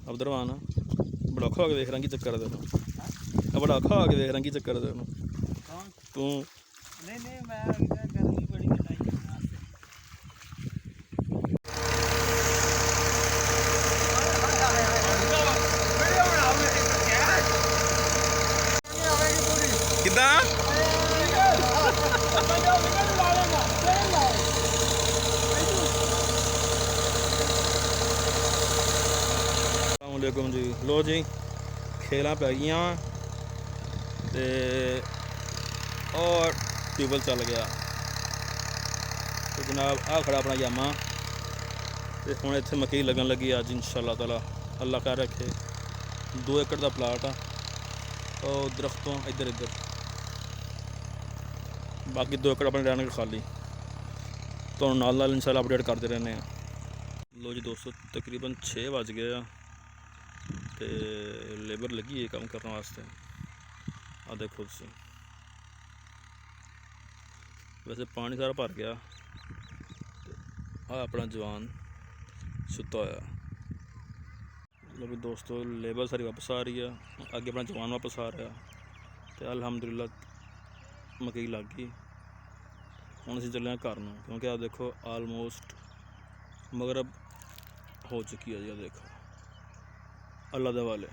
ਉਧਰ ਆਣਾ ਬੜਾ ਔਖਾ ਹੋ ਕੇ ਦੇਖ ਰਾਂ ਕੀ ਚੱਕਰ ਦੇ ਬੜਾ ਔਖਾ ਹੋ ਕੇ ਦੇਖ ਰਾਂ ਕੀ ਚੱਕਰ ਦੇ ਤੂੰ नहीं मैं गर्मी बड़ी बताई ਕਿੱਦਾਂ अस्सलामुअलैकुम जी। लो जी खेल पै गई तो और ट्यूबल चल गया तो जनाब आ खड़ा अपना जामा तो हुण इत्थे मकई लगन लगी अज इंशाअल्लाह ताला अल्लाह कर रखे 2 एकड़ का प्लाट आ और दरख्तों इधर इधर बाकी 2 एकड़ अपने रहने खाली तो नाल इंशाअल्लाह अपडेट करते रहने। लो जी दोस्तों तकरीबन 6 बज गए तो लेबर लगी है काम करने वास्ते। आ देखो तुसी वैसे पानी सारा भर गया आ अपना जवान सुता होया। लो भी दोस्तों लेबर सारी वापस आ रही है अगे अपना जवान वापस आ रहा तो अल्हम्दुलिल्लाह मकई लग गई। हुण असीं चले घर नूं क्योंकि आ देखो आलमोस्ट मगरब हो चुकी है जी। देखो अल्लाह दे वाले।